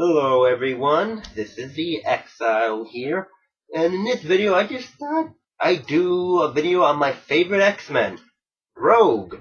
Hello everyone, this is the Exile here, and in this video I just thought I'd do a video on my favorite X-Men, Rogue.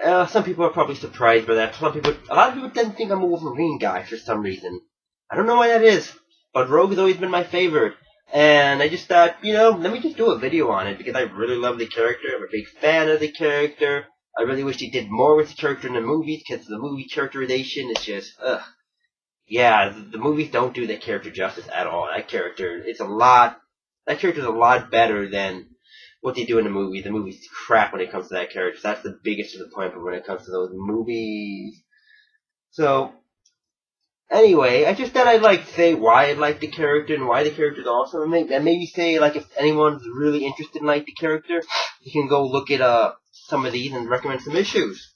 Some people are probably surprised by that. A lot of people didn't think I'm a Wolverine guy for some reason. I don't know why that is, but Rogue has always been my favorite. And I just thought, let me just do a video on it because I really love the character. I'm a big fan of the character. I really wish he did more with the character in the movies because the movie characterization is just, ugh. Yeah, the movies don't do that character justice at all. That character's a lot better than what they do in the movie. The movie's crap when it comes to that character. That's the biggest disappointment when it comes to those movies. So, anyway, I just thought I'd say why I like the character and why the character's awesome. And maybe say, if anyone's really interested in, the character, you can go look at, some of these and recommend some issues.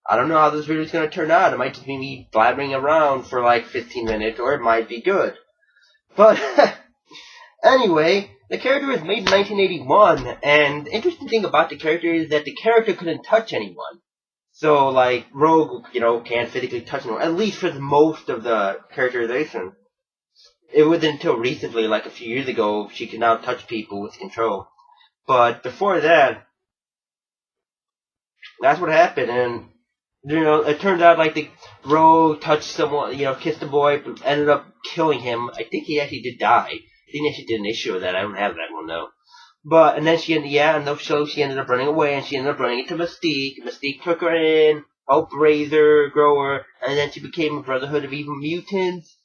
I don't know how this video is going to turn out. It might just be me blabbering around for 15 minutes, or it might be good. But, anyway, the character was made in 1981, and the interesting thing about the character is that the character couldn't touch anyone. So, Rogue, can't physically touch anyone, at least for most of the characterization. It wasn't until recently, a few years ago, she could now touch people with control. But before that, that's what happened, and it turned out the Rogue touched someone, kissed a boy, but ended up killing him. I think he actually did die. I think they actually did an issue of that. I don't have that one though. But and then in the show she ended up running away, and she ended up running into Mystique. Mystique took her in, helped raise her, grow her, and then she became a Brotherhood of Evil Mutants.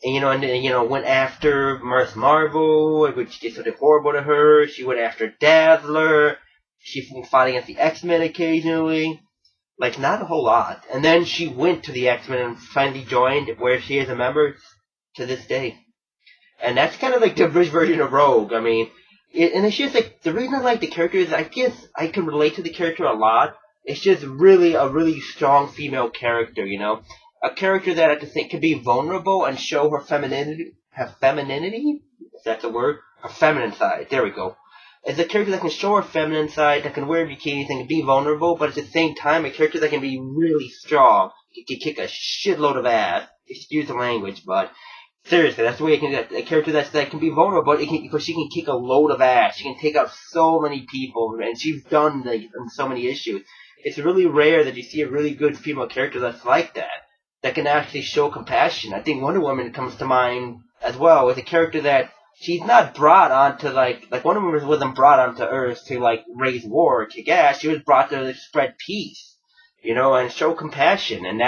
And went after Ms. Marvel, which did something horrible to her. She went after Dazzler. She fought against the X-Men occasionally. Not a whole lot. And then she went to the X-Men and finally joined, where she is a member to this day. And that's kind of the British version of Rogue. I mean, and it's just the reason I like the character is I guess I can relate to the character a lot. It's just really a really strong female character, a character that I can think can be vulnerable and show her femininity. If that's a word, her feminine side. There we go. It's a character that can show her feminine side, that can wear bikinis and can be vulnerable, but at the same time, a character that can be really strong. He can kick a shitload of ass. Excuse the language, but seriously, that's the way it can get. A character that can be vulnerable, because she can kick a load of ass. She can take out so many people, and she's done in so many issues. It's really rare that you see a really good female character that's like that can actually show compassion. I think Wonder Woman comes to mind as well, as a character that she's not brought onto Wonder Woman wasn't brought onto Earth to raise war or kick ass. She was brought to spread peace, and show compassion, and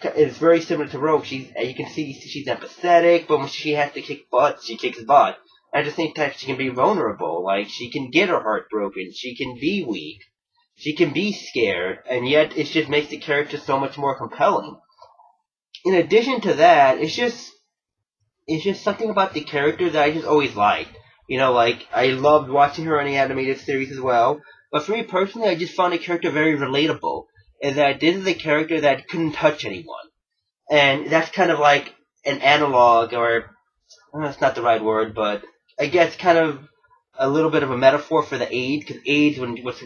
it's very similar to Rogue. You can see she's empathetic, but when she has to kick butt, she kicks butt. At the same time, she can be vulnerable. She can get her heart broken. She can be weak. She can be scared, and yet it just makes the character so much more compelling. In addition to that, it's just something about the character that I just always liked. I loved watching her in the animated series as well. But for me personally, I just found the character very relatable. Is that this is a character that couldn't touch anyone. And that's kind of like an analog, or, that's not the right word, but I guess kind of a little bit of a metaphor for the AIDS, because AIDS, when was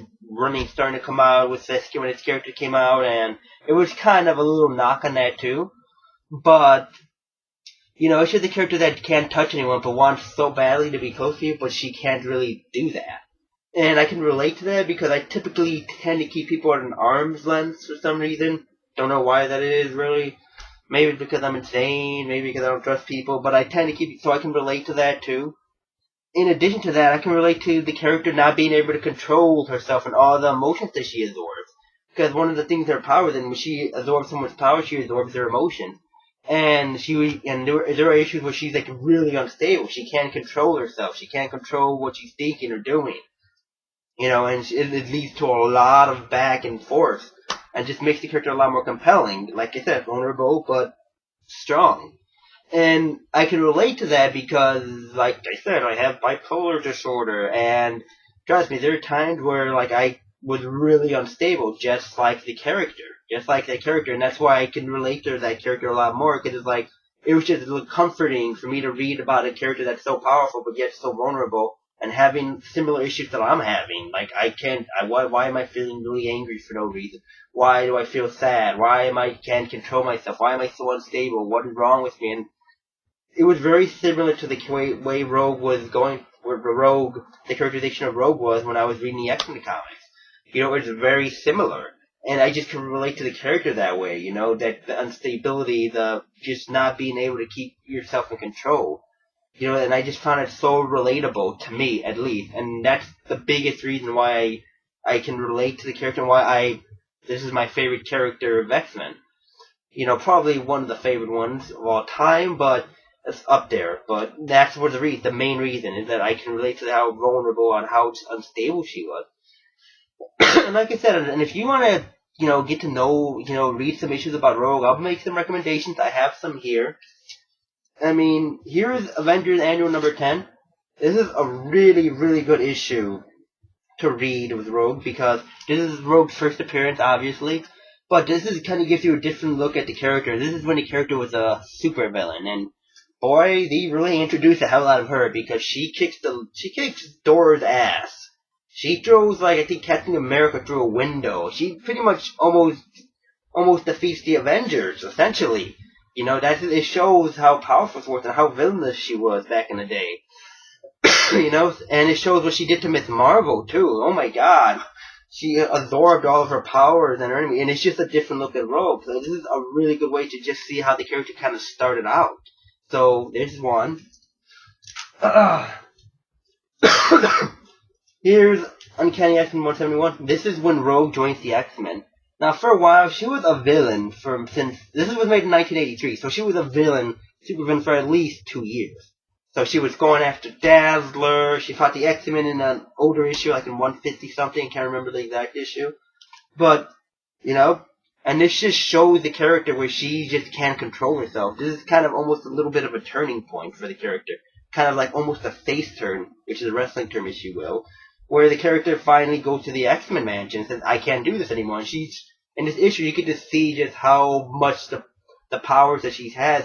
starting to come out, with Saskia when its character came out, and it was kind of a little knock on that too. But it's just a character that can't touch anyone, but wants so badly to be close to you, but she can't really do that. And I can relate to that because I typically tend to keep people at an arm's length for some reason. Don't know why that is, really. Maybe because I'm insane, maybe because I don't trust people, but I tend to keep, so I can relate to that too. In addition to that, I can relate to the character not being able to control herself and all the emotions that she absorbs. Because one of the things her power, then when she absorbs someone's power, she absorbs their emotions. And there are issues where she's really unstable. She can't control herself. She can't control what she's thinking or doing. And it leads to a lot of back and forth, and just makes the character a lot more compelling. Like I said, vulnerable but strong. And I can relate to that because, like I said, I have bipolar disorder, and trust me, there are times where I was really unstable, just like the character. And that's why I can relate to that character a lot more, because it was just comforting for me to read about a character that's so powerful but yet so vulnerable, and having similar issues that I'm having. Like, why am I feeling really angry for no reason? Why do I feel sad? Why can't control myself? Why am I so unstable? What is wrong with me? And it was very similar to the way Rogue was going, where the characterization of Rogue was when I was reading the X-Men comics. You know, it was very similar. And I just can relate to the character that way, you know, that the instability, the just not being able to keep yourself in control. You know, and I just found it so relatable to me, at least. And that's the biggest reason why I can relate to the character and why this is my favorite character of X-Men. You know, probably one of the favorite ones of all time, but it's up there. But that's what the main reason is that I can relate to how vulnerable and how unstable she was. And like I said, and if you want to, you know, get to know, you know, read some issues about Rogue, I'll make some recommendations. I have some here. I mean, here's Avengers Annual number 10. This is a really, really good issue to read with Rogue because this is Rogue's first appearance, obviously. But this is kind of gives you a different look at the character. This is when the character was a supervillain, and boy, they really introduced the hell out of her because she kicks Thor's ass. She throws, like, I think Captain America through a window. She pretty much almost defeats the Avengers, essentially. You know, it shows how powerful she was and how villainous she was back in the day. You know, and it shows what she did to Miss Marvel, too. Oh my god. She absorbed all of her powers and everything, and it's just a different look at Rogue. So this is a really good way to just see how the character kind of started out. So, there's one. Here's Uncanny X-Men 171. This is when Rogue joins the X-Men. Now, for a while, she was a villain since this was made in 1983, so she was a supervillain for at least 2 years. So she was going after Dazzler. She fought the X-Men in an older issue, like in 150-something. Can't remember the exact issue. But, you know, and this just shows the character where she just can't control herself. This is kind of almost a little bit of a turning point for the character. Kind of like almost a face turn, which is a wrestling term, if you will, where the character finally goes to the X-Men mansion and says, I can't do this anymore. And she's, in this issue, you get to see just how much the powers that she's had,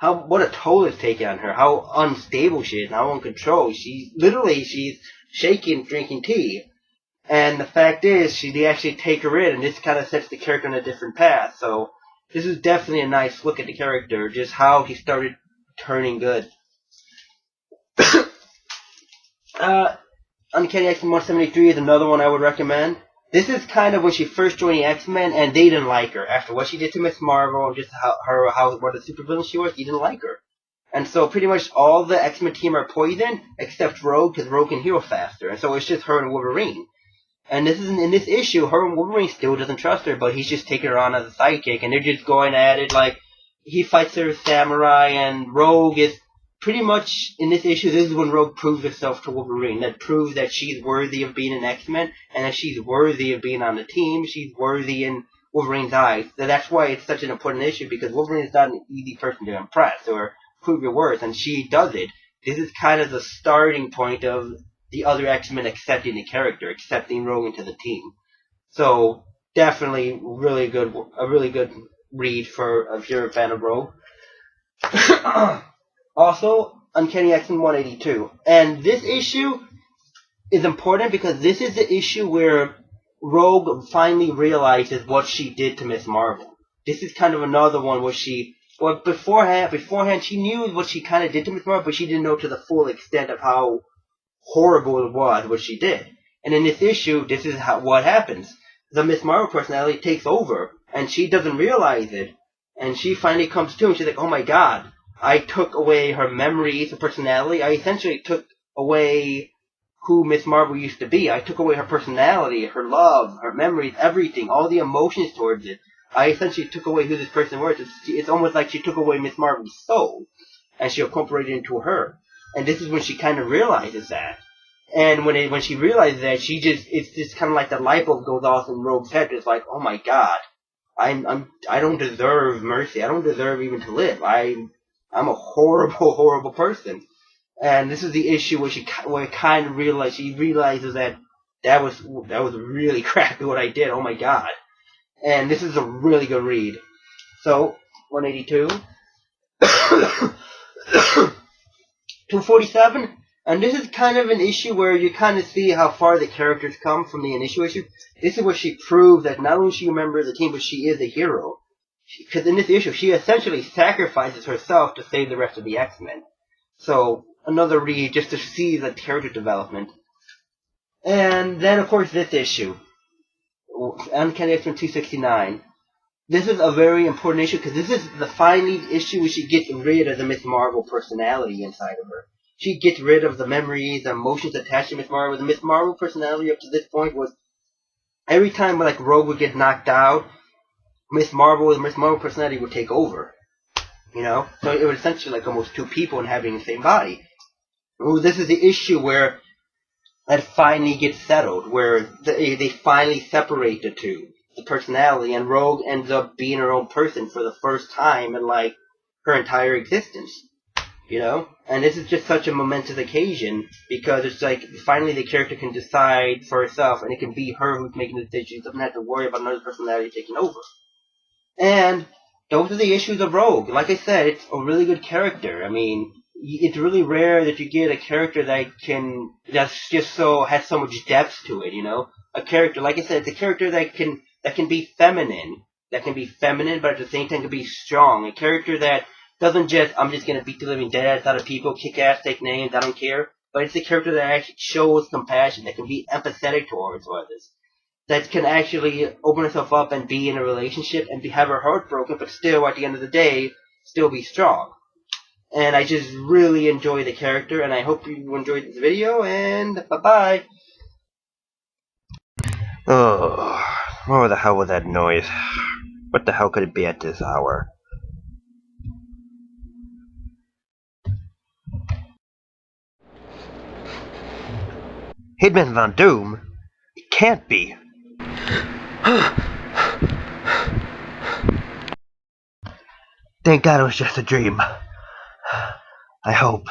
what a toll it's taken on her, how unstable she is, and how uncontrolled. She's shaking, drinking tea. And the fact is, they actually take her in, and this kind of sets the character on a different path. So, this is definitely a nice look at the character, just how he started turning good. Uncanny X-Men 173 is another one I would recommend. This is kind of when she first joined the X-Men, and they didn't like her. After what she did to Miss Marvel, and just what a supervillain she was, they didn't like her. And so pretty much all the X-Men team are poisoned, except Rogue, because Rogue can heal faster. And so it's just her and Wolverine. And in this issue, her and Wolverine still doesn't trust her, but he's just taking her on as a sidekick, and they're just going at it like he fights her as Samurai, and Rogue is pretty much, in this issue, this is when Rogue proves herself to Wolverine. That proves that she's worthy of being an X-Men, and that she's worthy of being on the team. She's worthy in Wolverine's eyes. So that's why it's such an important issue, because Wolverine is not an easy person to impress or prove your worth, and she does it. This is kind of the starting point of the other X-Men accepting the character, accepting Rogue into the team. So, definitely a really good read if you're a fan of Rogue. Also, Uncanny X-Men 182. And this issue is important because this is the issue where Rogue finally realizes what she did to Miss Marvel. This is kind of another one where beforehand she knew what she kind of did to Miss Marvel, but she didn't know to the full extent of how horrible it was what she did. And in this issue, this is what happens. The Miss Marvel personality takes over, and she doesn't realize it. And she finally comes to, and she's like, oh my god, I took away her memories, her personality. I essentially took away who Miss Marvel used to be. I took away her personality, her love, her memories, everything, all the emotions towards it. I essentially took away who this person was. It's almost like she took away Miss Marvel's soul, and she incorporated it into her. And this is when she kind of realizes that. And when she realizes that, it's just kind of like the light bulb goes off in Rogue's head. It's like, oh my god, I don't deserve mercy. I don't deserve even to live. I'm a horrible, horrible person. And this is the issue where she realizes that was really crappy what I did. Oh my god. And this is a really good read. So, 182. 247, And this is kind of an issue where you kind of see how far the characters come from the initial issue. This is where she proves that not only is she a member of the team, but she is a hero. Because in this issue, she essentially sacrifices herself to save the rest of the X-Men. So, another read just to see the character development. And then, of course, this issue. Uncanny X-Men 269. This is a very important issue because this is the final issue where she gets rid of the Miss Marvel personality inside of her. She gets rid of the memories, the emotions attached to Miss Marvel. The Miss Marvel personality up to this point was every time like Rogue would get knocked out, the Miss Marvel personality would take over. You know? So it was essentially like almost two people inhabiting the same body. Well, this is the issue where that finally gets settled, where they finally separate the two. The personality, and Rogue ends up being her own person for the first time in like her entire existence, you know. And this is just such a momentous occasion because it's like finally the character can decide for herself, and it can be her who's making the decision. She doesn't have to worry about another personality taking over. And those are the issues of Rogue. Like I said, it's a really good character. I mean, it's really rare that you get a character that's just has so much depth to it, you know. A character, like I said, it's a character that can be feminine, but at the same time can be strong. A character that doesn't just, I'm just gonna beat the living dead out of people, kick ass, take names, I don't care. But it's a character that actually shows compassion, that can be empathetic towards others, that can actually open herself up and be in a relationship and have her heart broken, but still, at the end of the day, still be strong. And I just really enjoy the character, and I hope you enjoyed this video, and bye-bye. Oh, what the hell was that noise? What the hell could it be at this hour? Hitman Von Doom? It can't be. Thank God it was just a dream. I hope.